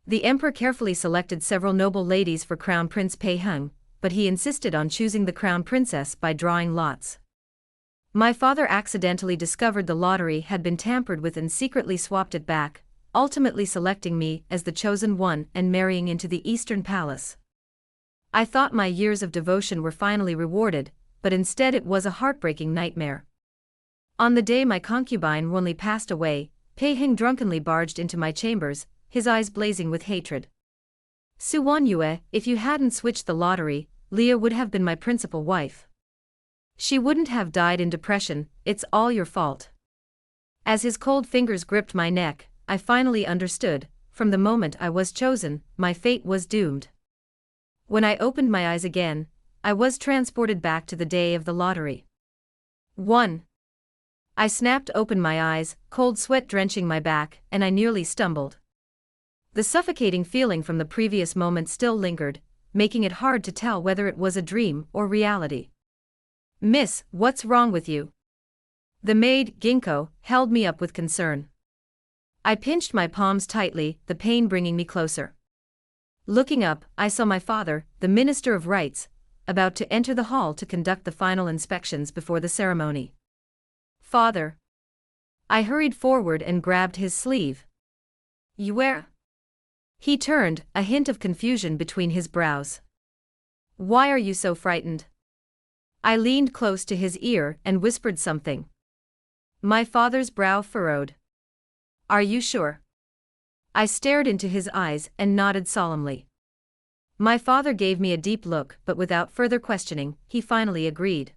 The emperor carefully selected several noble ladies for Crown Prince Pei Heng, but he insisted on choosing the crown princess by drawing lots. My father accidentally discovered the lottery had been tampered with and secretly swapped it back, ultimately selecting me as the chosen one and marrying into the Eastern Palace. I thought my years of devotion were finally rewarded, but instead it was a heartbreaking nightmare. On the day my concubine Wenli passed away, Pei Heng drunkenly barged into my chambers, his eyes blazing with hatred. Su Wanyue, if you hadn't switched the lottery, Leah would have been my principal wife. She wouldn't have died in depression, it's all your fault. As his cold fingers gripped my neck, I finally understood, from the moment I was chosen, my fate was doomed. When I opened my eyes again, I was transported back to the day of the lottery. 1. I snapped open my eyes, cold sweat drenching my back, and I nearly stumbled. The suffocating feeling from the previous moment still lingered, making it hard to tell whether it was a dream or reality. Miss, what's wrong with you? The maid, Ginkgo, held me up with concern. I pinched my palms tightly, the pain bringing me closer. Looking up, I saw my father, the Minister of Rites, about to enter the hall to conduct the final inspections before the ceremony. Father. I hurried forward and grabbed his sleeve. You where? He turned, a hint of confusion between his brows. Why are you so frightened? I leaned close to his ear and whispered something. My father's brow furrowed. Are you sure? I stared into his eyes and nodded solemnly. My father gave me a deep look, but without further questioning, he finally agreed.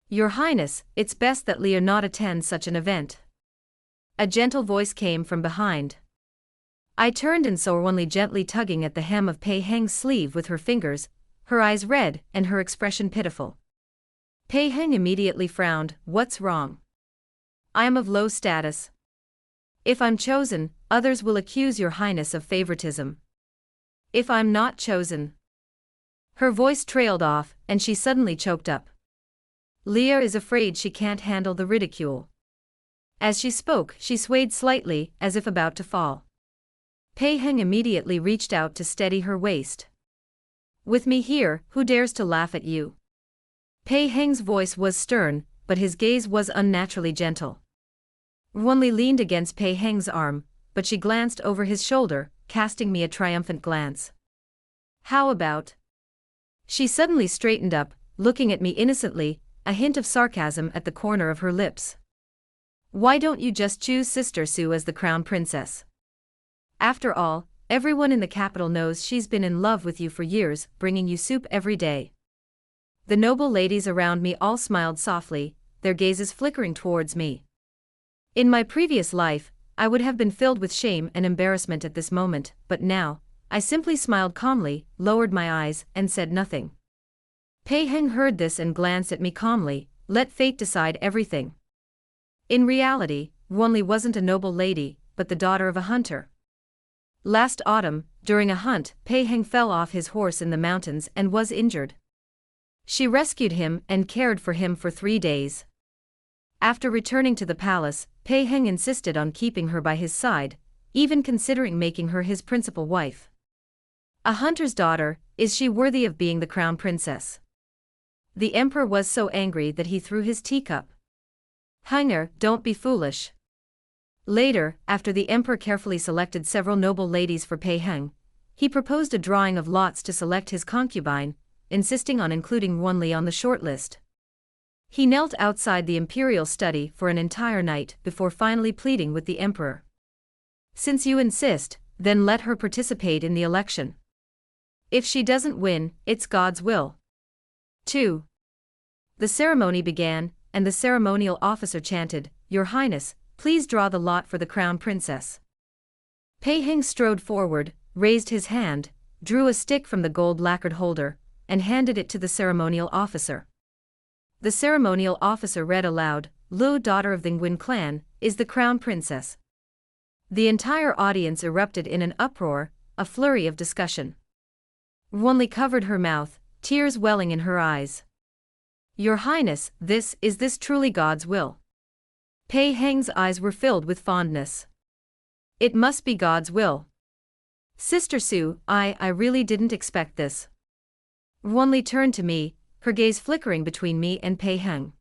Your Highness, it's best that Leah not attend such an event. A gentle voice came from behind. I turned and saw Wenli gently tugging at the hem of Pei Heng's sleeve with her fingers, her eyes red and her expression pitiful. Pei Heng immediately frowned. What's wrong? I am of low status. If I'm chosen, others will accuse your Highness of favoritism. If I'm not chosen. Her voice trailed off, and she suddenly choked up. Leah is afraid she can't handle the ridicule. As she spoke, she swayed slightly, as if about to fall. Pei Heng immediately reached out to steady her waist. With me here, who dares to laugh at you? Pei Heng's voice was stern, but his gaze was unnaturally gentle. Wenli leaned against Pei Heng's arm, but she glanced over his shoulder, casting me a triumphant glance. How about? She suddenly straightened up, looking at me innocently, a hint of sarcasm at the corner of her lips. Why don't you just choose Sister Su as the crown princess? After all, everyone in the capital knows she's been in love with you for years, bringing you soup every day. The noble ladies around me all smiled softly, their gazes flickering towards me. In my previous life, I would have been filled with shame and embarrassment at this moment, but now, I simply smiled calmly, lowered my eyes, and said nothing. Pei Heng heard this and glanced at me calmly. Let fate decide everything. In reality, Wenli wasn't a noble lady, but the daughter of a hunter. Last autumn, during a hunt, Pei Heng fell off his horse in the mountains and was injured. She rescued him and cared for him for 3 days. After returning to the palace, Pei Heng insisted on keeping her by his side, even considering making her his principal wife. A hunter's daughter, is she worthy of being the crown princess? The emperor was so angry that he threw his teacup. Hanger, don't be foolish. Later, after the emperor carefully selected several noble ladies for Pei Heng, he proposed a drawing of lots to select his concubine, insisting on including Wenli on the shortlist. He knelt outside the imperial study for an entire night before finally pleading with the emperor. Since you insist, then let her participate in the election. If she doesn't win, it's God's will. 2. The ceremony began, and the ceremonial officer chanted, Your Highness, please draw the lot for the crown princess. Pei Heng strode forward, raised his hand, drew a stick from the gold lacquered holder, and handed it to the ceremonial officer. The ceremonial officer read aloud, Lu, daughter of the Nguyen clan, is the crown princess. The entire audience erupted in an uproar, a flurry of discussion. Wenli covered her mouth, tears welling in her eyes. Your Highness, is this truly God's will? Pei Heng's eyes were filled with fondness. It must be God's will. Sister Sue, I really didn't expect this. Wanli turned to me, her gaze flickering between me and Pei Heng.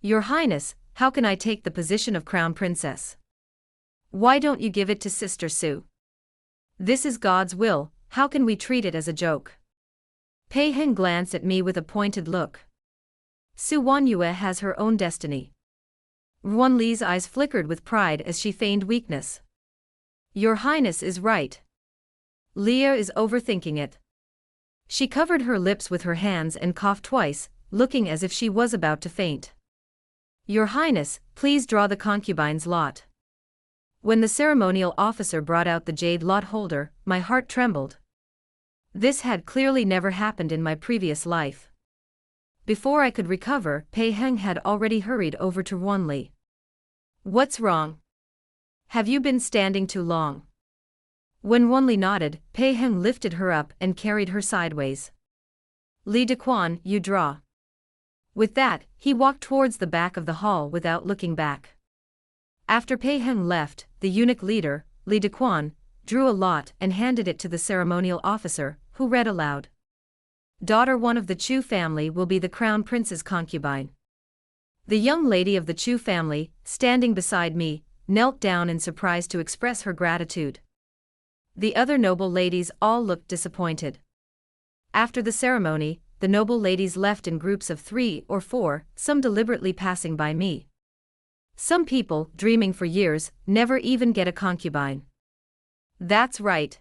Your Highness, how can I take the position of Crown Princess? Why don't you give it to Sister Sue? This is God's will, how can we treat it as a joke? Pei Heng glanced at me with a pointed look. Su Wanyue has her own destiny. Wanli's eyes flickered with pride as she feigned weakness. Your Highness is right. Leah is overthinking it. She covered her lips with her hands and coughed twice, looking as if she was about to faint. Your Highness, please draw the concubine's lot. When the ceremonial officer brought out the jade lot holder, my heart trembled. This had clearly never happened in my previous life. Before I could recover, Pei Heng had already hurried over to Wanli. What's wrong? Have you been standing too long? When Wanli nodded, Pei Heng lifted her up and carried her sideways. Li Dequan, you draw. With that, he walked towards the back of the hall without looking back. After Pei Heng left, the eunuch leader, Li Dequan, drew a lot and handed it to the ceremonial officer, who read aloud. Daughter one of the Chu family will be the crown prince's concubine. The young lady of the Chu family, standing beside me, knelt down in surprise to express her gratitude. The other noble ladies all looked disappointed. After the ceremony, the noble ladies left in groups of 3 or 4, some deliberately passing by me. Some people, dreaming for years, never even get a concubine. That's right.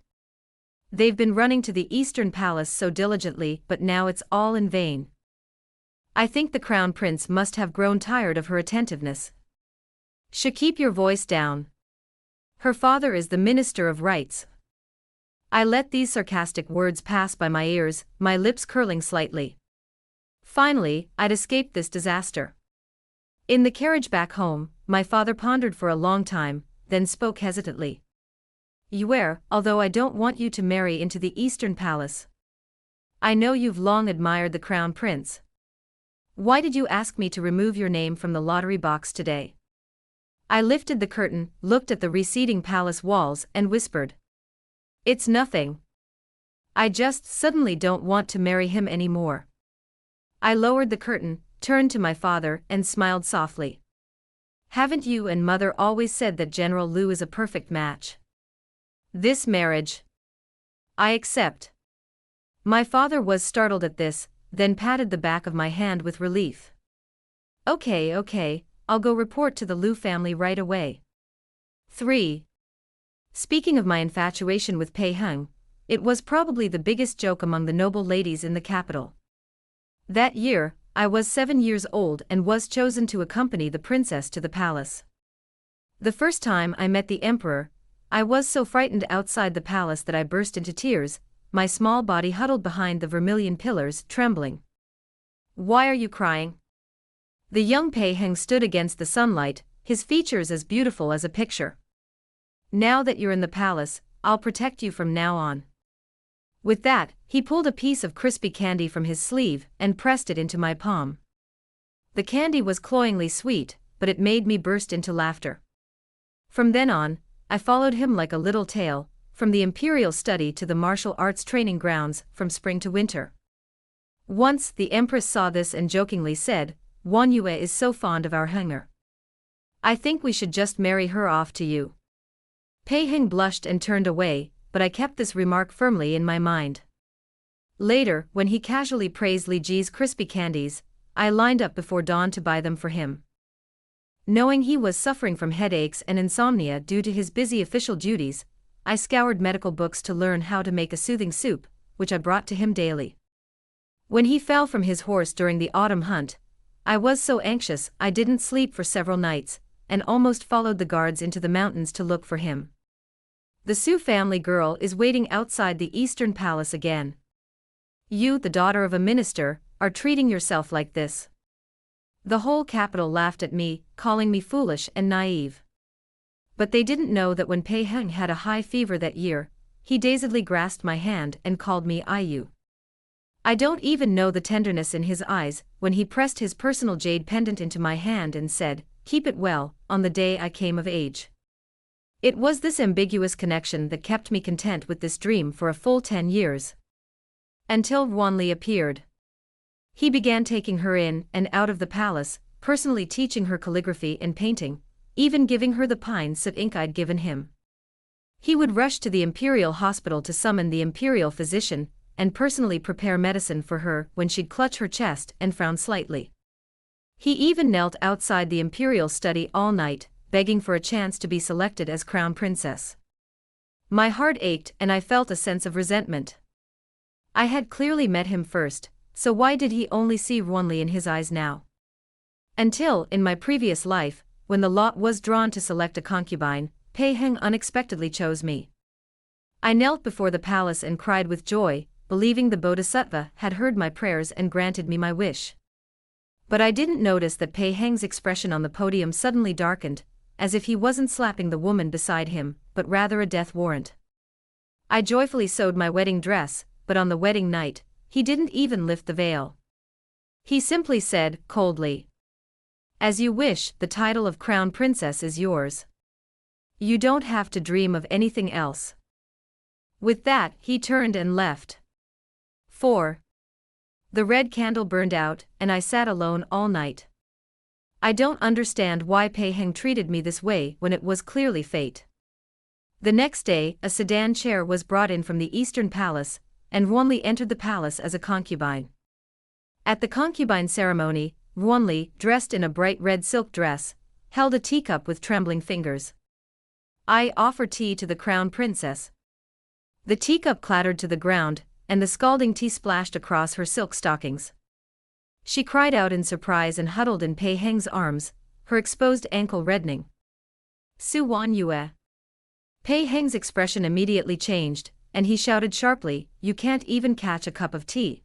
They've been running to the Eastern Palace so diligently, but now it's all in vain. I think the Crown Prince must have grown tired of her attentiveness. Keep your voice down. Her father is the Minister of Rights. I let these sarcastic words pass by my ears, my lips curling slightly. Finally, I'd escaped this disaster. In the carriage back home, my father pondered for a long time, then spoke hesitantly. Yue, although I don't want you to marry into the Eastern Palace. I know you've long admired the Crown Prince. Why did you ask me to remove your name from the lottery box today? I lifted the curtain, looked at the receding palace walls and whispered. It's nothing. I just suddenly don't want to marry him anymore. I lowered the curtain, turned to my father and smiled softly. Haven't you and Mother always said that General Liu is a perfect match? This marriage, I accept. My father was startled at this, then patted the back of my hand with relief. Okay, I'll go report to the Liu family right away. 3. Speaking of my infatuation with Pei Heng, it was probably the biggest joke among the noble ladies in the capital. That year, I was 7 years old and was chosen to accompany the princess to the palace. The first time I met the emperor, I was so frightened outside the palace that I burst into tears, my small body huddled behind the vermilion pillars, trembling. Why are you crying? The young Pei Heng stood against the sunlight, his features as beautiful as a picture. Now that you're in the palace, I'll protect you from now on. With that, he pulled a piece of crispy candy from his sleeve and pressed it into my palm. The candy was cloyingly sweet, but it made me burst into laughter. From then on, I followed him like a little tail, from the imperial study to the martial arts training grounds, from spring to winter. Once the empress saw this and jokingly said, Wanyue is so fond of our Henger. I think we should just marry her off to you. Pei Heng blushed and turned away, but I kept this remark firmly in my mind. Later, when he casually praised Li Ji's crispy candies, I lined up before dawn to buy them for him. Knowing he was suffering from headaches and insomnia due to his busy official duties, I scoured medical books to learn how to make a soothing soup, which I brought to him daily. When he fell from his horse during the autumn hunt, I was so anxious I didn't sleep for several nights, and almost followed the guards into the mountains to look for him. The Su family girl is waiting outside the Eastern Palace again. You, the daughter of a minister, are treating yourself like this. The whole capital laughed at me, calling me foolish and naive. But they didn't know that when Pei Heng had a high fever that year, he dazedly grasped my hand and called me Ayu. I don't even know the tenderness in his eyes when he pressed his personal jade pendant into my hand and said, "Keep it well," on the day I came of age. It was this ambiguous connection that kept me content with this dream for a full 10 years. Until Wanli appeared. He began taking her in and out of the palace, personally teaching her calligraphy and painting, even giving her the pines of ink I'd given him. He would rush to the imperial hospital to summon the imperial physician, and personally prepare medicine for her when she'd clutch her chest and frown slightly. He even knelt outside the imperial study all night, begging for a chance to be selected as crown princess. My heart ached and I felt a sense of resentment. I had clearly met him first, so why did he only see Wanli in his eyes now? Until, in my previous life, when the lot was drawn to select a concubine, Pei Heng unexpectedly chose me. I knelt before the palace and cried with joy, believing the Bodhisattva had heard my prayers and granted me my wish. But I didn't notice that Pei Heng's expression on the podium suddenly darkened, as if he wasn't slapping the woman beside him, but rather a death warrant. I joyfully sewed my wedding dress, but on the wedding night, he didn't even lift the veil. He simply said, coldly, "As you wish, the title of crown princess is yours. You don't have to dream of anything else." With that, he turned and left. 4. The red candle burned out, and I sat alone all night. I don't understand why Pei Heng treated me this way when it was clearly fate. The next day, a sedan chair was brought in from the Eastern Palace, and Wanli entered the palace as a concubine. At the concubine ceremony, Wanli, dressed in a bright red silk dress, held a teacup with trembling fingers. "I offer tea to the crown princess." The teacup clattered to the ground, and the scalding tea splashed across her silk stockings. She cried out in surprise and huddled in Pei Heng's arms, her exposed ankle reddening. "Su Wan Yue." Pei Heng's expression immediately changed, and he shouted sharply, "You can't even catch a cup of tea.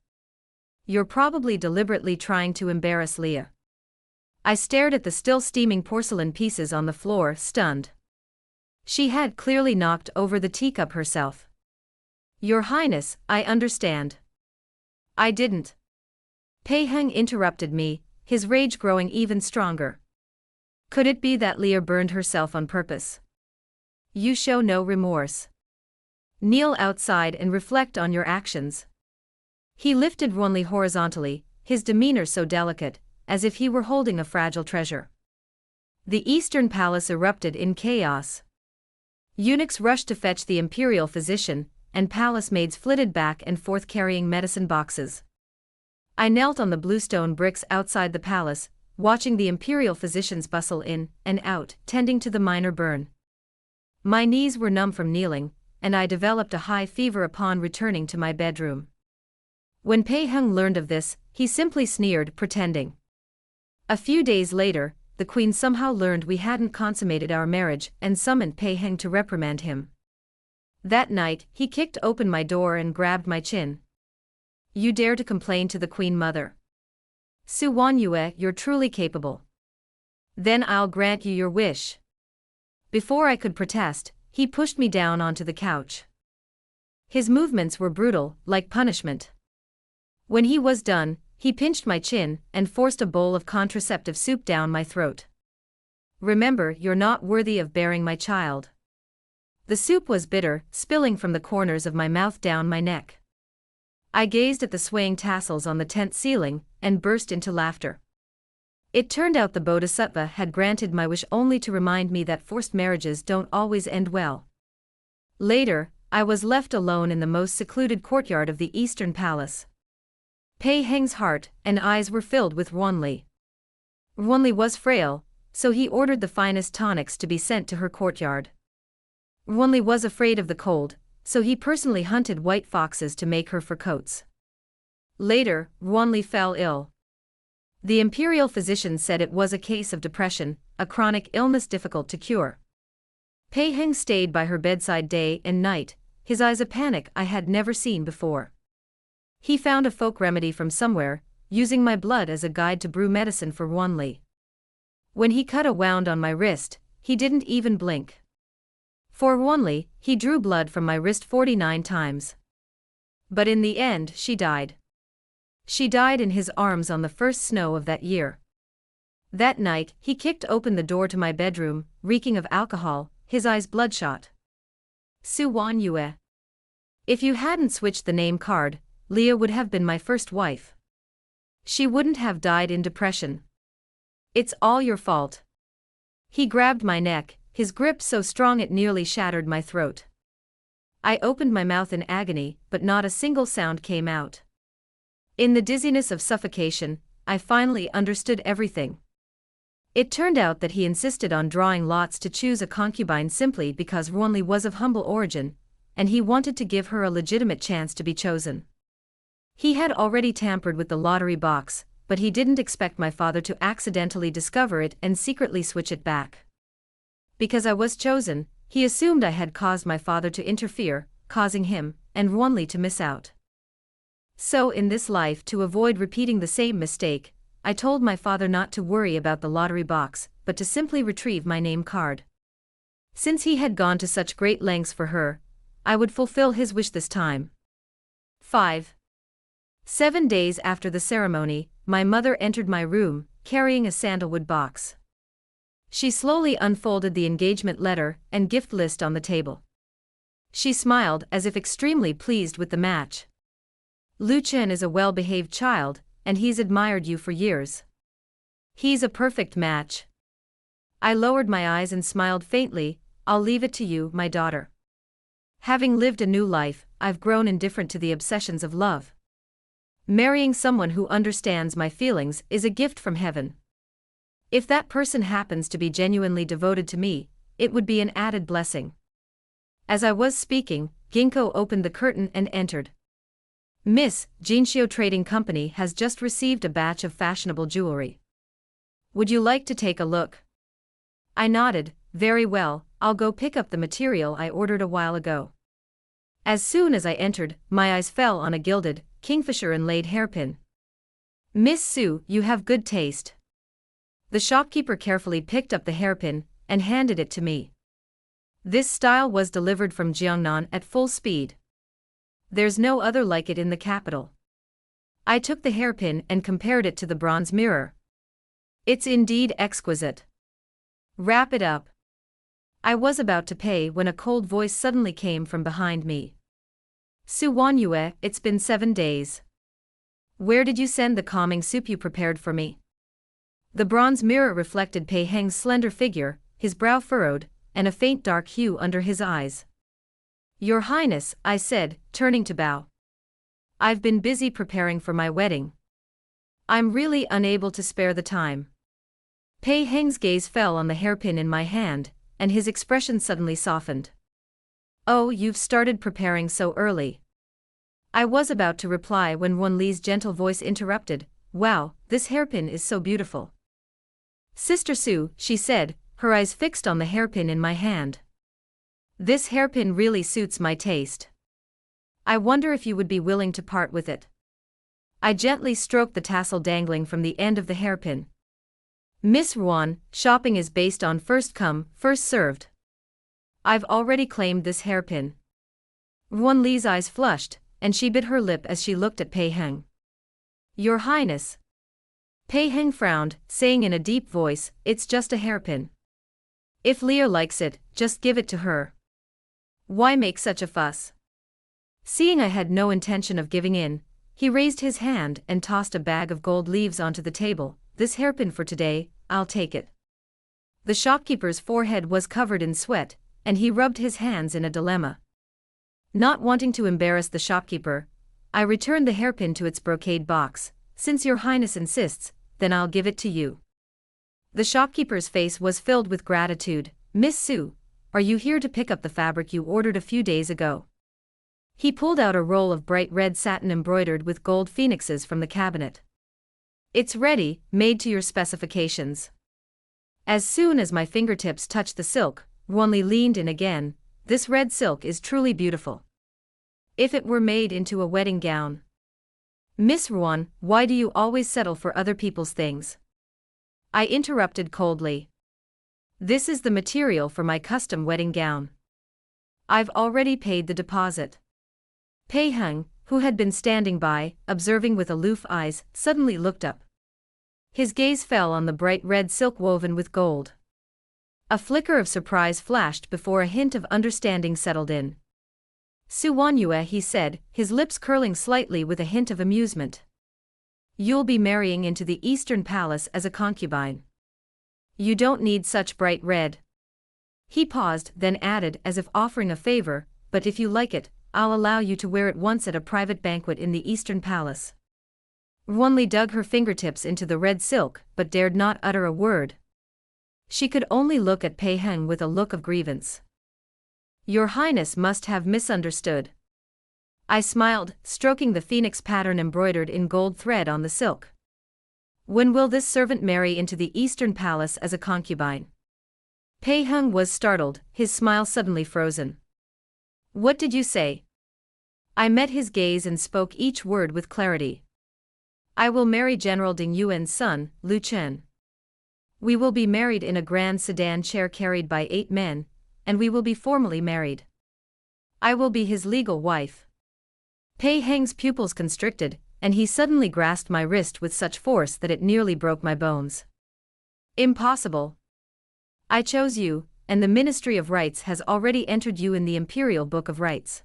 You're probably deliberately trying to embarrass Leah." I stared at the still steaming porcelain pieces on the floor, stunned. She had clearly knocked over the teacup herself. "Your Highness, I understand." "I didn't." Pei Heng interrupted me, his rage growing even stronger. "Could it be that Leah burned herself on purpose? You show no remorse. Kneel outside and reflect on your actions." He lifted Wanli horizontally, his demeanor so delicate, as if he were holding a fragile treasure. The Eastern Palace erupted in chaos. Eunuchs rushed to fetch the imperial physician, and palace maids flitted back and forth carrying medicine boxes. I knelt on the bluestone bricks outside the palace, watching the imperial physicians bustle in and out, tending to the minor burn. My knees were numb from kneeling, and I developed a high fever upon returning to my bedroom. When Pei Heng learned of this, he simply sneered, pretending. A few days later, the queen somehow learned we hadn't consummated our marriage and summoned Pei Heng to reprimand him. That night, he kicked open my door and grabbed my chin. "You dare to complain to the Queen Mother? Su Wan Yue, you're truly capable. Then I'll grant you your wish." Before I could protest, he pushed me down onto the couch. His movements were brutal, like punishment. When he was done, he pinched my chin and forced a bowl of contraceptive soup down my throat. "Remember, you're not worthy of bearing my child." The soup was bitter, spilling from the corners of my mouth down my neck. I gazed at the swaying tassels on the tent ceiling and burst into laughter. It turned out the Bodhisattva had granted my wish only to remind me that forced marriages don't always end well. Later, I was left alone in the most secluded courtyard of the Eastern Palace. Pei Heng's heart and eyes were filled with Wanli. Wanli was frail, so he ordered the finest tonics to be sent to her courtyard. Wanli was afraid of the cold, so he personally hunted white foxes to make her fur coats. Later, Wanli fell ill. The imperial physician said it was a case of depression, a chronic illness difficult to cure. Pei Heng stayed by her bedside day and night, his eyes a panic I had never seen before. He found a folk remedy from somewhere, using my blood as a guide to brew medicine for Wanli. When he cut a wound on my wrist, he didn't even blink. For Wanli, he drew blood from my wrist 49 times. But in the end, she died. She died in his arms on the first snow of that year. That night, he kicked open the door to my bedroom, reeking of alcohol, his eyes bloodshot. Su Wan Yue. If you hadn't switched the name card, Leah would have been my first wife. She wouldn't have died in depression. It's all your fault. He grabbed my neck, his grip so strong it nearly shattered my throat. I opened my mouth in agony, but not a single sound came out. In the dizziness of suffocation, I finally understood everything. It turned out that he insisted on drawing lots to choose a concubine simply because Ruanli was of humble origin, and he wanted to give her a legitimate chance to be chosen. He had already tampered with the lottery box, but he didn't expect my father to accidentally discover it and secretly switch it back. Because I was chosen, he assumed I had caused my father to interfere, causing him and Ruanli to miss out. So in this life, to avoid repeating the same mistake, I told my father not to worry about the lottery box, but to simply retrieve my name card. Since he had gone to such great lengths for her, I would fulfill his wish this time. 7 days after the ceremony, my mother entered my room, carrying a sandalwood box. She slowly unfolded the engagement letter and gift list on the table. She smiled as if extremely pleased with the match. Lu Chen is a well-behaved child, and he's admired you for years. He's a perfect match. I lowered my eyes and smiled faintly. I'll leave it to you, my daughter. Having lived a new life, I've grown indifferent to the obsessions of love. Marrying someone who understands my feelings is a gift from heaven. If that person happens to be genuinely devoted to me, it would be an added blessing. As I was speaking, Ginkgo opened the curtain and entered. Miss, Jinxiu Trading Company has just received a batch of fashionable jewelry. Would you like to take a look? I nodded. Very well, I'll go pick up the material I ordered a while ago. As soon as I entered, my eyes fell on a gilded, kingfisher inlaid hairpin. Miss Su, you have good taste. The shopkeeper carefully picked up the hairpin and handed it to me. This style was delivered from Jiangnan at full speed. There's no other like it in the capital. I took the hairpin and compared it to the bronze mirror. It's indeed exquisite. Wrap it up. I was about to pay when a cold voice suddenly came from behind me. Su Wanyue, it's been 7 days. Where did you send the calming soup you prepared for me? The bronze mirror reflected Pei Heng's slender figure, his brow furrowed, and a faint dark hue under his eyes. Your Highness, I said, turning to bow. I've been busy preparing for my wedding. I'm really unable to spare the time. Pei Heng's gaze fell on the hairpin in my hand, and his expression suddenly softened. Oh, you've started preparing so early. I was about to reply when Wan Li's gentle voice interrupted. Wow, this hairpin is so beautiful. Sister Su, she said, her eyes fixed on the hairpin in my hand. This hairpin really suits my taste. I wonder if you would be willing to part with it. I gently stroked the tassel dangling from the end of the hairpin. Miss Ruan, shopping is based on first come, first served. I've already claimed this hairpin. Wan Li's eyes flushed, and she bit her lip as she looked at Pei Heng. Your Highness. Pei Heng frowned, saying in a deep voice, it's just a hairpin. If Leah likes it, just give it to her. Why make such a fuss? Seeing I had no intention of giving in, he raised his hand and tossed a bag of gold leaves onto the table. This hairpin for today, I'll take it. The shopkeeper's forehead was covered in sweat, and he rubbed his hands in a dilemma. Not wanting to embarrass the shopkeeper, I returned the hairpin to its brocade box. Since your Highness insists, then I'll give it to you. The shopkeeper's face was filled with gratitude. Miss Su, are you here to pick up the fabric you ordered a few days ago? He pulled out a roll of bright red satin embroidered with gold phoenixes from the cabinet. It's ready, made to your specifications. As soon as my fingertips touched the silk, Ruanli leaned in again. This red silk is truly beautiful. If it were made into a wedding gown. Miss Ruan, why do you always settle for other people's things? I interrupted coldly. This is the material for my custom wedding gown. I've already paid the deposit. Pei Heng, who had been standing by, observing with aloof eyes, suddenly looked up. His gaze fell on the bright red silk woven with gold. A flicker of surprise flashed before a hint of understanding settled in. Suwanyue, he said, his lips curling slightly with a hint of amusement. You'll be marrying into the Eastern Palace as a concubine. You don't need such bright red. He paused, then added as if offering a favor, but if you like it, I'll allow you to wear it once at a private banquet in the Eastern Palace. Wanli dug her fingertips into the red silk but dared not utter a word. She could only look at Pei Heng with a look of grievance. Your Highness must have misunderstood. I smiled, stroking the phoenix pattern embroidered in gold thread on the silk. When will this servant marry into the Eastern Palace as a concubine? Pei Heng was startled, his smile suddenly frozen. What did you say? I met his gaze and spoke each word with clarity. I will marry General Ding Yuan's son, Lu Chen. We will be married in a grand sedan chair carried by 8 men, and we will be formally married. I will be his legal wife. Pei Heng's pupils constricted, and he suddenly grasped my wrist with such force that it nearly broke my bones. Impossible. I chose you, and the Ministry of Rights has already entered you in the Imperial Book of Rights.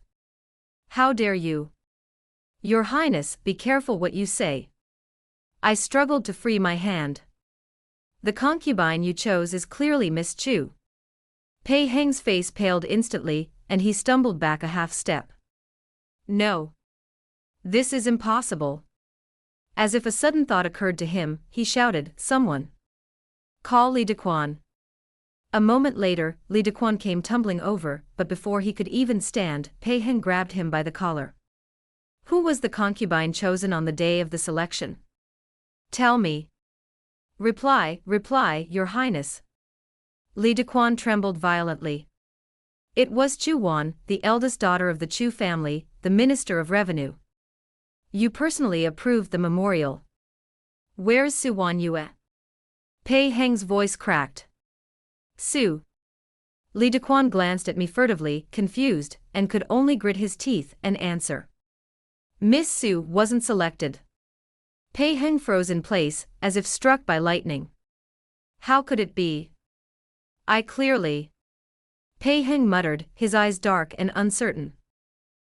How dare you? Your Highness, be careful what you say. I struggled to free my hand. The concubine you chose is clearly Miss Chu. Pei Heng's face paled instantly, and he stumbled back a half step. No. This is impossible. As if a sudden thought occurred to him, he shouted, Someone! Call Li Dequan. A moment later, Li Dequan came tumbling over, but before he could even stand, Pei Heng grabbed him by the collar. Who was the concubine chosen on the day of the selection? Tell me. Reply, Your Highness. Li Dequan trembled violently. It was Chu Wan, the eldest daughter of the Chu family, the Minister of Revenue. You personally approved the memorial. Where's Su Wanyue? Pei Heng's voice cracked. Su. Li Dequan glanced at me furtively, confused, and could only grit his teeth and answer. Miss Su wasn't selected. Pei Heng froze in place, as if struck by lightning. How could it be? I clearly. Pei Heng muttered, his eyes dark and uncertain.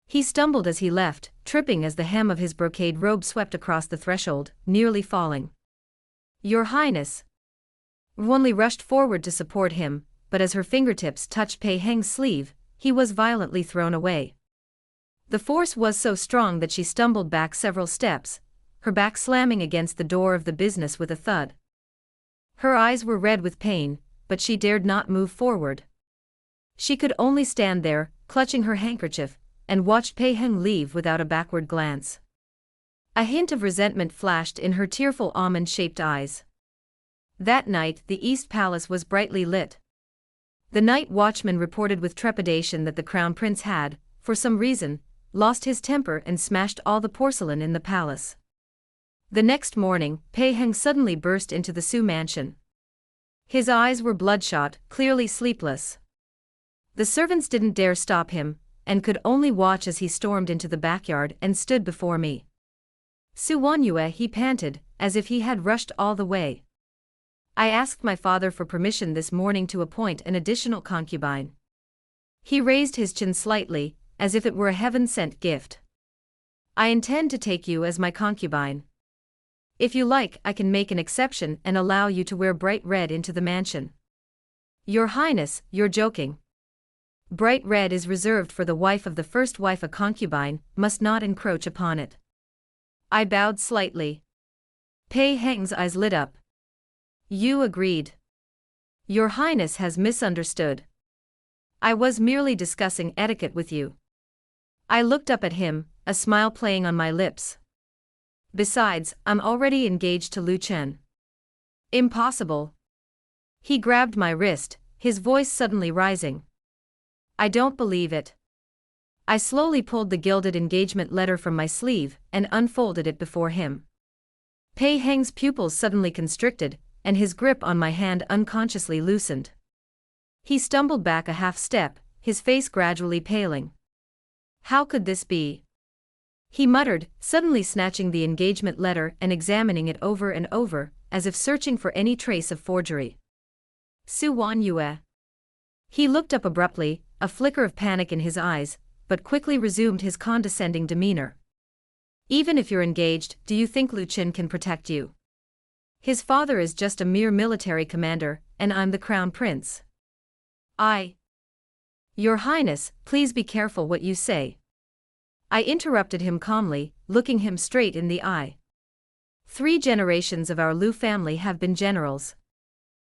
He stumbled as he left, tripping as the hem of his brocade robe swept across the threshold, nearly falling. Your Highness. Wanli rushed forward to support him, but as her fingertips touched Pei Heng's sleeve, he was violently thrown away. The force was so strong that she stumbled back several steps, her back slamming against the door of the business with a thud. Her eyes were red with pain, but she dared not move forward. She could only stand there, clutching her handkerchief, and watched Pei Heng leave without a backward glance. A hint of resentment flashed in her tearful almond-shaped eyes. That night, the East Palace was brightly lit. The night watchman reported with trepidation that the Crown Prince had, for some reason, lost his temper and smashed all the porcelain in the palace. The next morning, Pei Heng suddenly burst into the Su mansion. His eyes were bloodshot, clearly sleepless. The servants didn't dare stop him, and could only watch as he stormed into the backyard and stood before me. Su Wanyue, he panted, as if he had rushed all the way. I asked my father for permission this morning to appoint an additional concubine. He raised his chin slightly, as if it were a heaven-sent gift. I intend to take you as my concubine. If you like, I can make an exception and allow you to wear bright red into the mansion. Your Highness, you're joking. Bright red is reserved for the wife of the first wife. A concubine must not encroach upon it. I bowed slightly. Pei Heng's eyes lit up. You agreed. Your Highness has misunderstood. I was merely discussing etiquette with you. I looked up at him, a smile playing on my lips. Besides, I'm already engaged to Lu Chen. Impossible. He grabbed my wrist, his voice suddenly rising. I don't believe it. I slowly pulled the gilded engagement letter from my sleeve and unfolded it before him. Pei Heng's pupils suddenly constricted, and his grip on my hand unconsciously loosened. He stumbled back a half step, his face gradually paling. How could this be? He muttered, suddenly snatching the engagement letter and examining it over and over, as if searching for any trace of forgery. Su Wan Yue. He looked up abruptly, a flicker of panic in his eyes, but quickly resumed his condescending demeanor. Even if you're engaged, do you think Lu Qin can protect you? His father is just a mere military commander, and I'm the crown prince. Your Highness, please be careful what you say. I interrupted him calmly, looking him straight in the eye. 3 generations of our Lu family have been generals.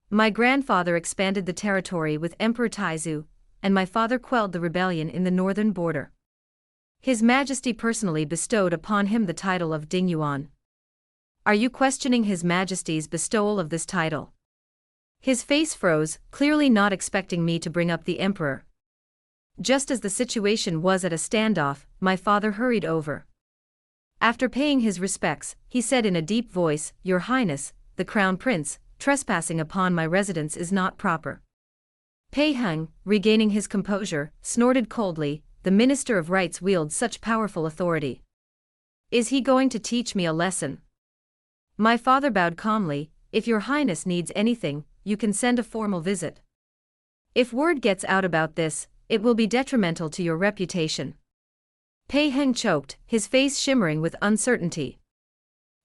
My grandfather expanded the territory with Emperor Taizu, and my father quelled the rebellion in the northern border. His Majesty personally bestowed upon him the title of Dingyuan. Are you questioning His Majesty's bestowal of this title? His face froze, clearly not expecting me to bring up the emperor. Just as the situation was at a standoff, my father hurried over. After paying his respects, he said in a deep voice, Your Highness, the Crown Prince, trespassing upon my residence is not proper. Pei Heng, regaining his composure, snorted coldly, the Minister of Rights wields such powerful authority. Is he going to teach me a lesson? My father bowed calmly, If Your Highness needs anything, you can send a formal visit. If word gets out about this, it will be detrimental to your reputation. Pei Heng choked, his face shimmering with uncertainty.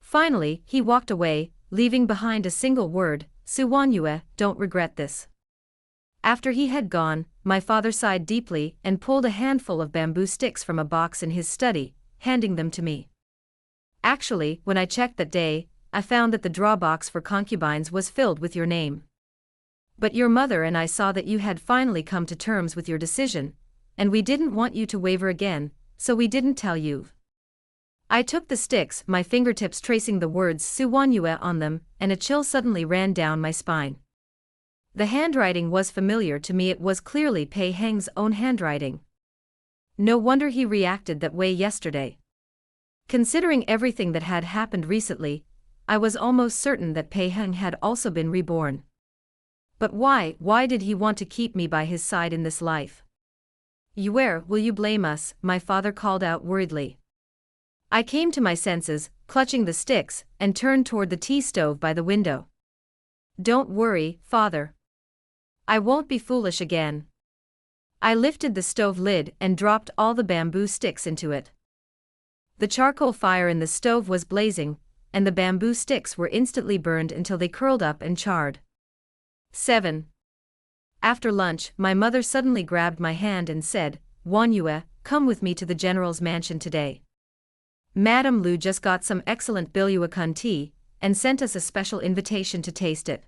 Finally, he walked away, leaving behind a single word, Su Wan Yue, don't regret this. After he had gone, my father sighed deeply and pulled a handful of bamboo sticks from a box in his study, handing them to me. Actually, when I checked that day, I found that the draw box for concubines was filled with your name. But your mother and I saw that you had finally come to terms with your decision, and we didn't want you to waver again, so we didn't tell you. I took the sticks, my fingertips tracing the words Su Wan Yue on them, and a chill suddenly ran down my spine. The handwriting was familiar to me, it was clearly Pei Heng's own handwriting. No wonder he reacted that way yesterday. Considering everything that had happened recently, I was almost certain that Pei Heng had also been reborn. But why did he want to keep me by his side in this life? Where will you blame us? My father called out worriedly. I came to my senses, clutching the sticks, and turned toward the tea stove by the window. Don't worry, father. I won't be foolish again. I lifted the stove lid and dropped all the bamboo sticks into it. The charcoal fire in the stove was blazing, and the bamboo sticks were instantly burned until they curled up and charred. 7. After lunch, my mother suddenly grabbed my hand and said, Wan Yue, come with me to the general's mansion today. Madame Lu just got some excellent Biluakun tea, and sent us a special invitation to taste it.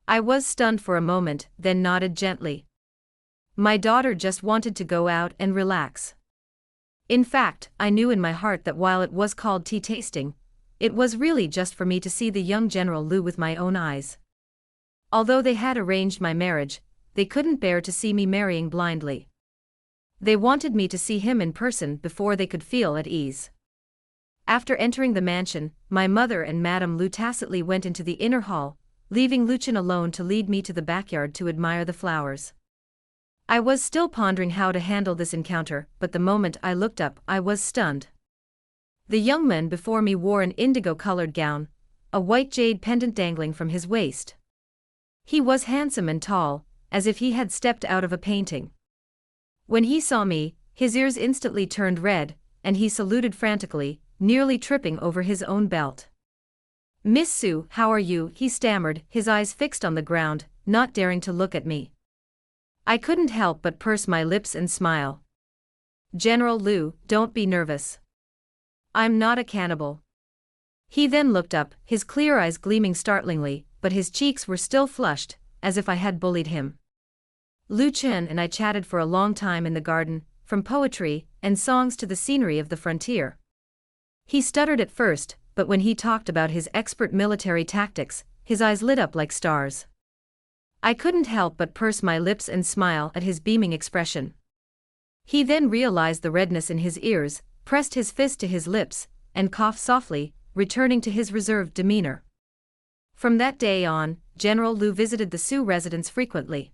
I was stunned for a moment, then nodded gently. My daughter just wanted to go out and relax. In fact, I knew in my heart that while it was called tea tasting, it was really just for me to see the young General Lu with my own eyes. Although they had arranged my marriage, they couldn't bear to see me marrying blindly. They wanted me to see him in person before they could feel at ease. After entering the mansion, my mother and Madame Lu tacitly went into the inner hall, leaving Lu Qin alone to lead me to the backyard to admire the flowers. I was still pondering how to handle this encounter, but the moment I looked up, I was stunned. The young man before me wore an indigo-colored gown, a white jade pendant dangling from his waist. He was handsome and tall, as if he had stepped out of a painting. When he saw me, his ears instantly turned red, and he saluted frantically, nearly tripping over his own belt. Miss Su, how are you? He stammered, his eyes fixed on the ground, not daring to look at me. I couldn't help but purse my lips and smile. General Lu, don't be nervous. I'm not a cannibal. He then looked up, his clear eyes gleaming startlingly, but his cheeks were still flushed, as if I had bullied him. Lu Qin and I chatted for a long time in the garden, from poetry and songs to the scenery of the frontier. He stuttered at first, but when he talked about his expert military tactics, his eyes lit up like stars. I couldn't help but purse my lips and smile at his beaming expression. He then realized the redness in his ears, pressed his fist to his lips, and coughed softly, returning to his reserved demeanor. From that day on, General Lu visited the Su residence frequently.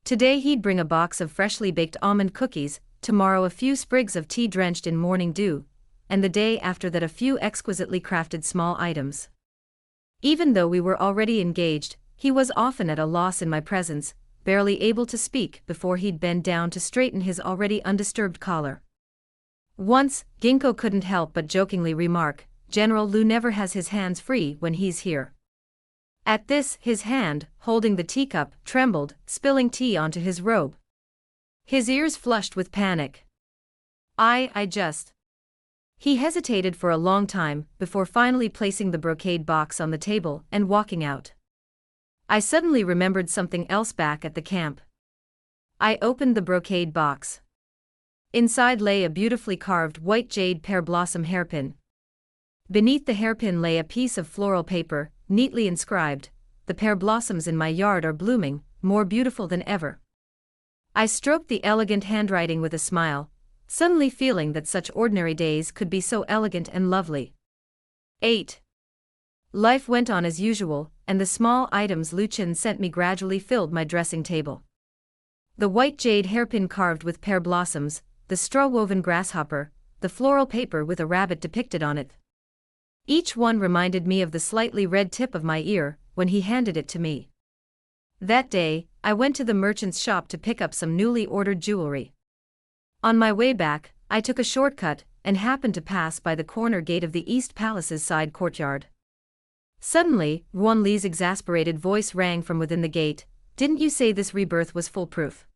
Today he'd bring a box of freshly baked almond cookies, tomorrow a few sprigs of tea drenched in morning dew, and the day after that a few exquisitely crafted small items. Even though we were already engaged, He was often at a loss in my presence, barely able to speak before he'd bend down to straighten his already undisturbed collar. Once, Ginkgo couldn't help but jokingly remark, "General Lu never has his hands free when he's here." At this, his hand, holding the teacup, trembled, spilling tea onto his robe. His ears flushed with panic. I just. He hesitated for a long time, before finally placing the brocade box on the table and walking out. I suddenly remembered something else back at the camp. I opened the brocade box. Inside lay a beautifully carved white jade pear blossom hairpin. Beneath the hairpin lay a piece of floral paper, neatly inscribed, "The pear blossoms in my yard are blooming, more beautiful than ever." I stroked the elegant handwriting with a smile, suddenly feeling that such ordinary days could be so elegant and lovely. 8. Life went on as usual, and the small items Lucien sent me gradually filled my dressing table. The white jade hairpin carved with pear blossoms, the straw-woven grasshopper, the floral paper with a rabbit depicted on it. Each one reminded me of the slightly red tip of my ear when he handed it to me. That day, I went to the merchant's shop to pick up some newly ordered jewelry. On my way back, I took a shortcut and happened to pass by the corner gate of the East Palace's side courtyard. Suddenly, Ruan Li's exasperated voice rang from within the gate, "Didn't you say this rebirth was foolproof?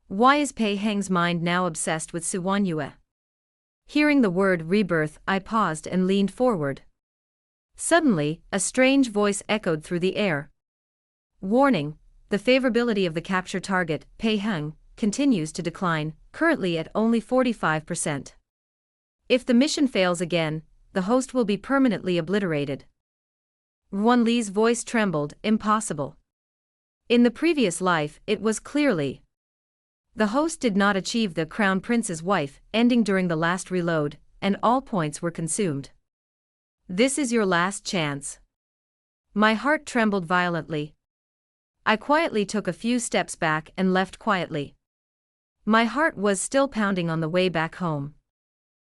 Why is Pei Heng's mind now obsessed with Su Wanyue?" Hearing the word rebirth, I paused and leaned forward. Suddenly, a strange voice echoed through the air. "Warning, the favorability of the capture target, Pei Heng, continues to decline, currently at only 45%. If the mission fails again, the host will be permanently obliterated." Ruan Li's voice trembled. Impossible. In the previous life, it was clearly. The host did not achieve the Crown Prince's wife, ending during the last reload, and all points were consumed. This is your last chance. My heart trembled violently. I quietly took a few steps back and left quietly. My heart was still pounding on the way back home.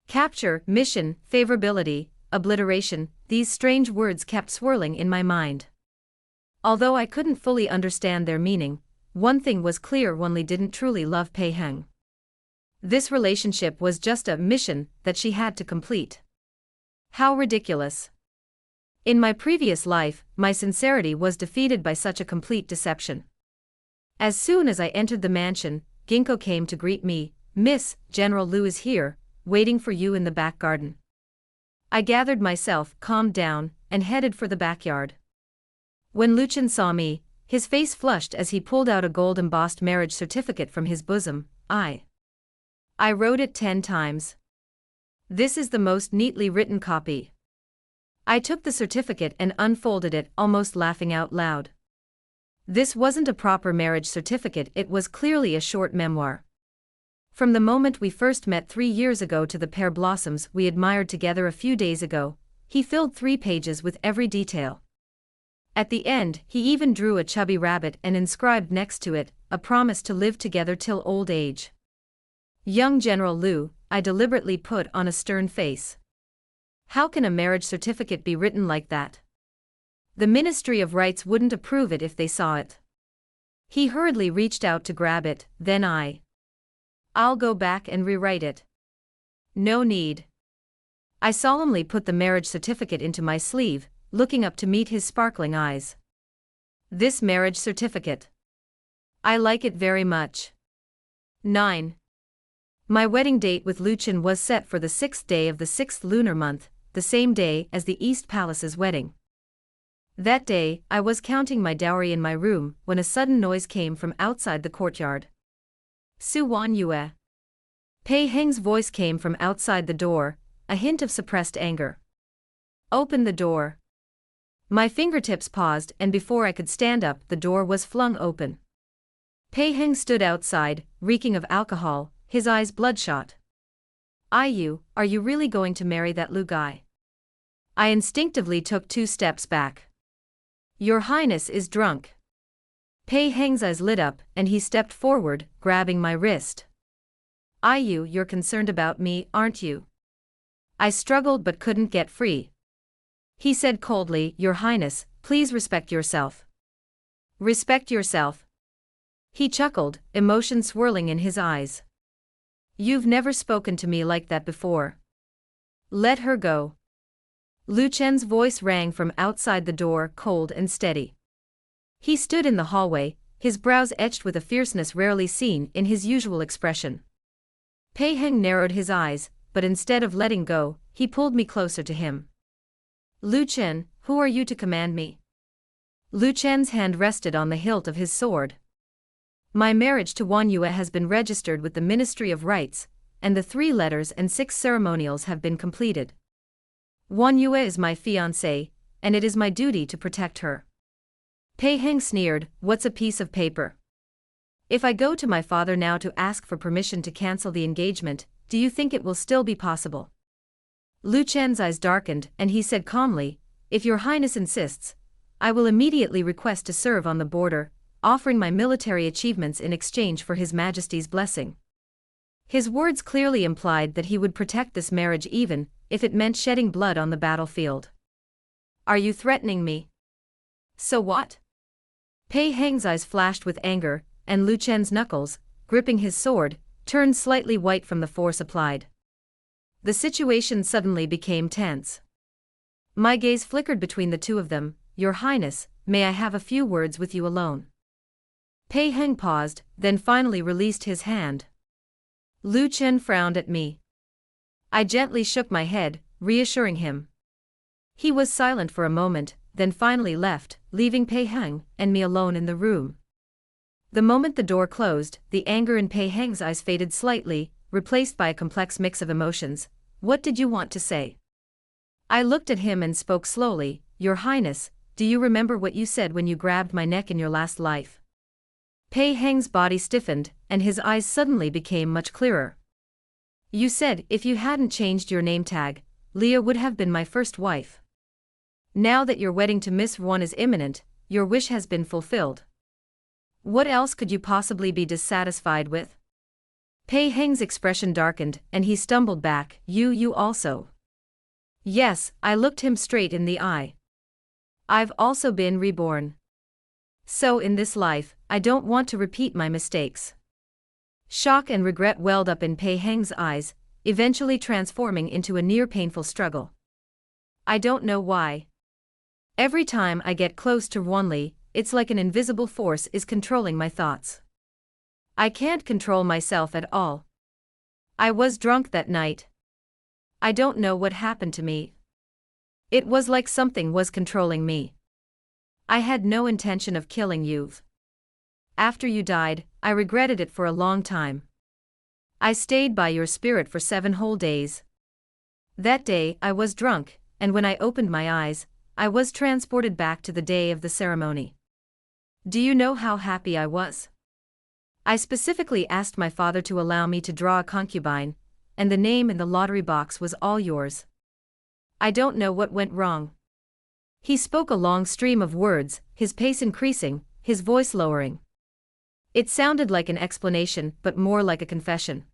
Capture, mission, favorability, obliteration, these strange words kept swirling in my mind. Although I couldn't fully understand their meaning, one thing was clear: Ruan Li didn't truly love Pei Heng. This relationship was just a mission that she had to complete. How ridiculous. In my previous life, my sincerity was defeated by such a complete deception. As soon as I entered the mansion, Ginkgo came to greet me. "Miss, General Lu is here, waiting for you in the back garden." I gathered myself, calmed down, and headed for the backyard. When Lucien saw me, his face flushed as he pulled out a gold-embossed marriage certificate from his bosom. I wrote it 10 times. This is the most neatly written copy. I took the certificate and unfolded it, almost laughing out loud. This wasn't a proper marriage certificate, it was clearly a short memoir. From the moment we first met 3 years ago to the pear blossoms we admired together a few days ago, he filled 3 pages with every detail. At the end, he even drew a chubby rabbit and inscribed next to it, "A promise to live together till old age." "Young General Lu," I deliberately put on a stern face. "How can a marriage certificate be written like that? The Ministry of Rights wouldn't approve it if they saw it." He hurriedly reached out to grab it, then I'll go back and rewrite it." "No need." I solemnly put the marriage certificate into my sleeve, looking up to meet his sparkling eyes. "This marriage certificate. I like it very much." 9. My wedding date with Lucien was set for the 6th day of the 6th lunar month, the same day as the East Palace's wedding. That day, I was counting my dowry in my room when a sudden noise came from outside the courtyard. "Su Wanyue." Pei Heng's voice came from outside the door, a hint of suppressed anger. "Open the door." My fingertips paused, and before I could stand up, the door was flung open. Pei Heng stood outside, reeking of alcohol, his eyes bloodshot. Are you really going to marry that Lu guy?" I instinctively took 2 steps back. "Your Highness is drunk." Pei Heng's eyes lit up, and he stepped forward, grabbing my wrist. You're concerned about me, aren't you?" I struggled but couldn't get free. He said coldly, "Your Highness, please respect yourself. Respect yourself. He chuckled, emotion swirling in his eyes. You've never spoken to me like that before. Let her go. Lu Chen's voice rang from outside the door, cold and steady. He stood in the hallway, his brows etched with a fierceness rarely seen in his usual expression. Pei Heng narrowed his eyes, but instead of letting go, he pulled me closer to him. Lu Chen, who are you to command me? Lu Chen's hand rested on the hilt of his sword. My marriage to Wan Yue has been registered with the Ministry of Rites, and the 3 letters and 6 ceremonials have been completed. Wan Yue is my fiancée, and it is my duty to protect her. Pei Heng sneered, what's a piece of paper? If I go to my father now to ask for permission to cancel the engagement, do you think it will still be possible? Lu Chen's eyes darkened and he said calmly, if your highness insists, I will immediately request to serve on the border, offering my military achievements in exchange for his majesty's blessing. His words clearly implied that he would protect this marriage even if it meant shedding blood on the battlefield. Are you threatening me? So what? Pei Heng's eyes flashed with anger, and Lu Chen's knuckles, gripping his sword, turned slightly white from the force applied. The situation suddenly became tense. My gaze flickered between the two of them. Your Highness, may I have a few words with you alone? Pei Heng paused, then finally released his hand. Lu Chen frowned at me. I gently shook my head, reassuring him. He was silent for a moment, then finally left, leaving Pei Heng and me alone in the room. The moment the door closed, the anger in Pei Heng's eyes faded slightly, replaced by a complex mix of emotions. What did you want to say? I looked at him and spoke slowly. Your Highness, do you remember what you said when you grabbed my neck in your last life? Pei Heng's body stiffened, and his eyes suddenly became much clearer. You said if you hadn't changed your name tag, Leah would have been my first wife. Now that your wedding to Miss Wan is imminent, your wish has been fulfilled. What else could you possibly be dissatisfied with? Pei Heng's expression darkened, and he stumbled back. You also. Yes, I looked him straight in the eye. I've also been reborn. So in this life, I don't want to repeat my mistakes. Shock and regret welled up in Pei Heng's eyes, eventually transforming into a near-painful struggle. I don't know why. Every time I get close to Wanli, it's like an invisible force is controlling my thoughts. I can't control myself at all. I was drunk that night. I don't know what happened to me. It was like something was controlling me. I had no intention of killing you. After you died, I regretted it for a long time. I stayed by your spirit for 7 whole days. That day I was drunk, and when I opened my eyes, I was transported back to the day of the ceremony. Do you know how happy I was? I specifically asked my father to allow me to draw a concubine, and the name in the lottery box was all yours. I don't know what went wrong. He spoke a long stream of words, his pace increasing, his voice lowering. It sounded like an explanation, but more like a confession.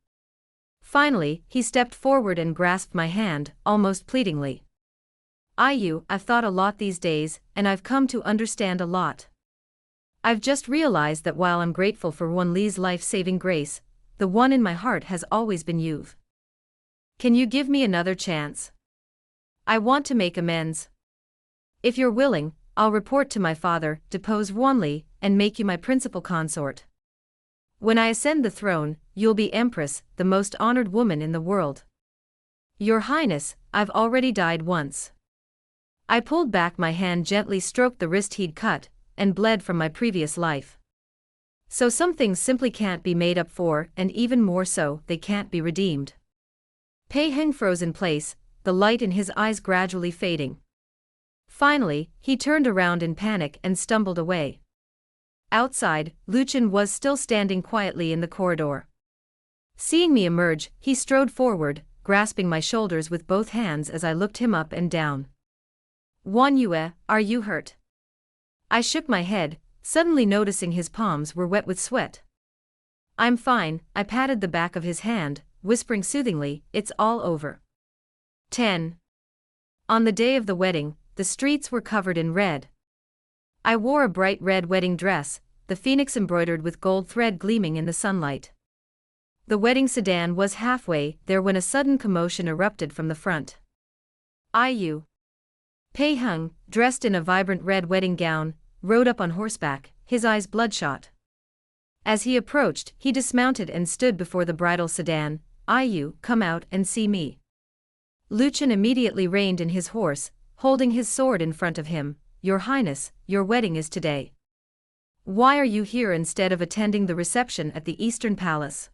Finally, he stepped forward and grasped my hand, almost pleadingly. I've thought a lot these days, and I've come to understand a lot. I've just realized that while I'm grateful for Wan Li's life-saving grace, the one in my heart has always been you. Can you give me another chance? I want to make amends. If you're willing, I'll report to my father, depose Wan Li, and make you my principal consort. When I ascend the throne, you'll be Empress, the most honored woman in the world. Your Highness, I've already died once. I pulled back my hand, gently stroked the wrist he'd cut, and bled from my previous life. So some things simply can't be made up for, and even more so, they can't be redeemed. Pei Heng froze in place, the light in his eyes gradually fading. Finally, he turned around in panic and stumbled away. Outside, Lu Chen was still standing quietly in the corridor. Seeing me emerge, he strode forward, grasping my shoulders with both hands as I looked him up and down. Wan Yue, are you hurt? I shook my head, suddenly noticing his palms were wet with sweat. I'm fine, I patted the back of his hand, whispering soothingly, it's all over. 10. On the day of the wedding, the streets were covered in red. I wore a bright red wedding dress, the phoenix embroidered with gold thread gleaming in the sunlight. The wedding sedan was halfway there when a sudden commotion erupted from the front. Iu Pei Heng, dressed in a vibrant red wedding gown, rode up on horseback, his eyes bloodshot. As he approached, he dismounted and stood before the bridal sedan. Iu, come out and see me. Lu Chen immediately reined in his horse, holding his sword in front of him. Your Highness, your wedding is today. Why are you here instead of attending the reception at the Eastern Palace?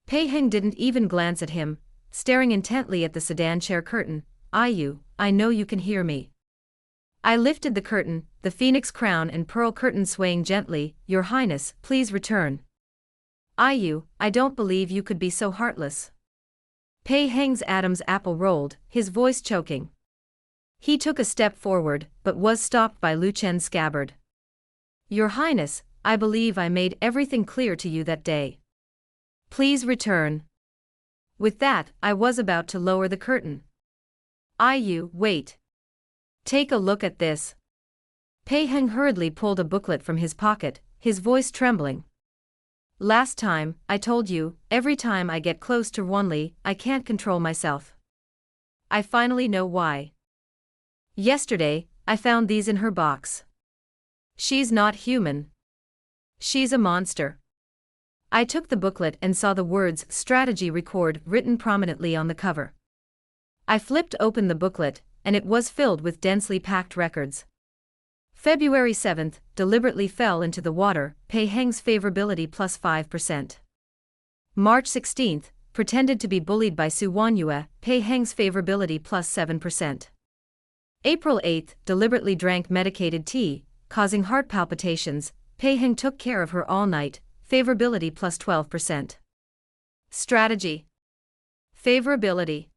Pei Heng didn't even glance at him, staring intently at the sedan chair curtain. Iu, I know you can hear me. I lifted the curtain, the phoenix crown and pearl curtain swaying gently. Your Highness, please return. Iu, I don't believe you could be so heartless. Pei Heng's Adam's apple rolled, his voice choking. He took a step forward, but was stopped by Lu Chen's scabbard. Your Highness, I believe I made everything clear to you that day. Please return. With that, I was about to lower the curtain. Iu, wait. Take a look at this. Pei Heng hurriedly pulled a booklet from his pocket, his voice trembling. Last time, I told you, every time I get close to Wanli, I can't control myself. I finally know why. Yesterday, I found these in her box. She's not human. She's a monster. I took the booklet and saw the words Strategy Record written prominently on the cover. I flipped open the booklet, and it was filled with densely packed records. February 7th, deliberately fell into the water, Pei Heng's favorability plus 5%. March 16th, pretended to be bullied by Su Wanyue, Pei Heng's favorability plus 7%. April 8th, deliberately drank medicated tea, causing heart palpitations, Pei Heng took care of her all night, favorability plus 12%. Strategy. Favorability.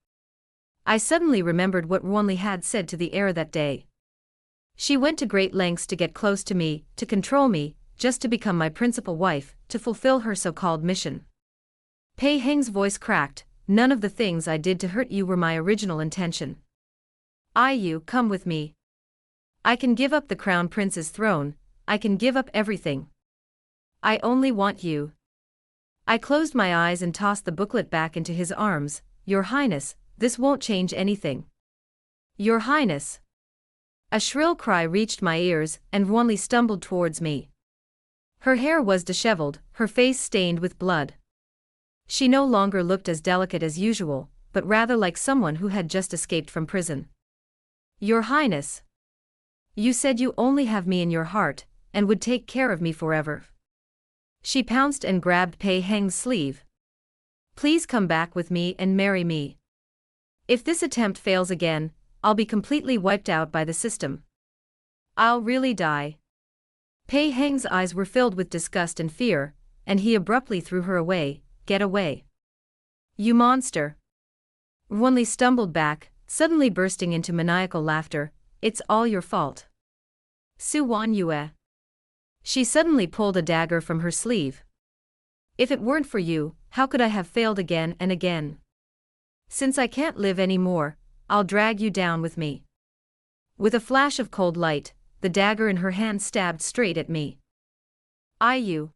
I suddenly remembered what Wanli had said to the heir that day. She went to great lengths to get close to me, to control me, just to become my principal wife, to fulfill her so-called mission. Pei Heng's voice cracked. None of the things I did to hurt you were my original intention. Iu, come with me. I can give up the crown prince's throne, I can give up everything. I only want you. I closed my eyes and tossed the booklet back into his arms. Your Highness, this won't change anything. Your Highness. A shrill cry reached my ears, and Wanli stumbled towards me. Her hair was disheveled, her face stained with blood. She no longer looked as delicate as usual, but rather like someone who had just escaped from prison. Your Highness. You said you only have me in your heart, and would take care of me forever. She pounced and grabbed Pei Heng's sleeve. Please come back with me and marry me. If this attempt fails again, I'll be completely wiped out by the system. I'll really die. Pei Heng's eyes were filled with disgust and fear, and he abruptly threw her away. Get away. You monster. Wanli stumbled back, suddenly bursting into maniacal laughter. It's all your fault. Su Wanyue. She suddenly pulled a dagger from her sleeve. If it weren't for you, how could I have failed again and again? Since I can't live anymore, I'll drag you down with me. With a flash of cold light, the dagger in her hand stabbed straight at me. Iu.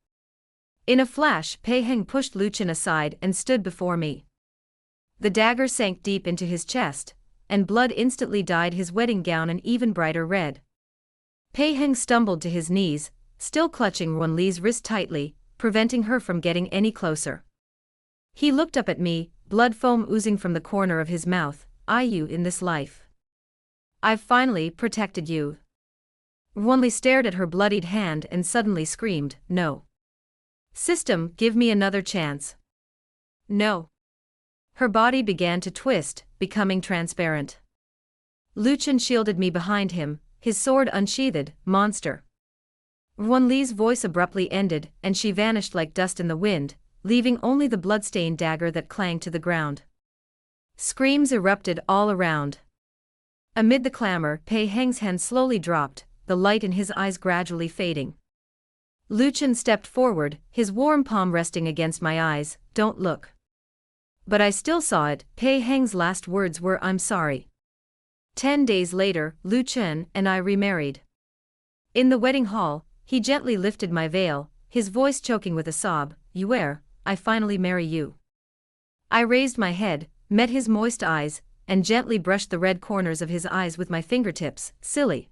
In a flash, Pei Heng pushed Lu Chen aside and stood before me. The dagger sank deep into his chest, and blood instantly dyed his wedding gown an even brighter red. Pei Heng stumbled to his knees, still clutching Wanli's wrist tightly, preventing her from getting any closer. He looked up at me, blood foam oozing from the corner of his mouth. Iu, in this life, I've finally protected you. Wanli stared at her bloodied hand and suddenly screamed, No. System, give me another chance. No. Her body began to twist, becoming transparent. Lu Chen shielded me behind him, his sword unsheathed. Monster. Wanli's voice abruptly ended, and she vanished like dust in the wind, leaving only the bloodstained dagger that clanged to the ground. Screams erupted all around. Amid the clamor, Pei Heng's hand slowly dropped, the light in his eyes gradually fading. Lu Chen stepped forward, his warm palm resting against my eyes. Don't look. But I still saw it. Pei Heng's last words were, I'm sorry. 10 days later, Lu Chen and I remarried. In the wedding hall, he gently lifted my veil, his voice choking with a sob. "You wear, I finally marry you." I raised my head, met his moist eyes, and gently brushed the red corners of his eyes with my fingertips. Silly.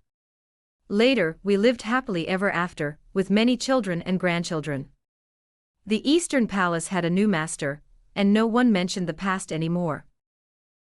Later, we lived happily ever after, with many children and grandchildren. The Eastern Palace had a new master, and no one mentioned the past anymore.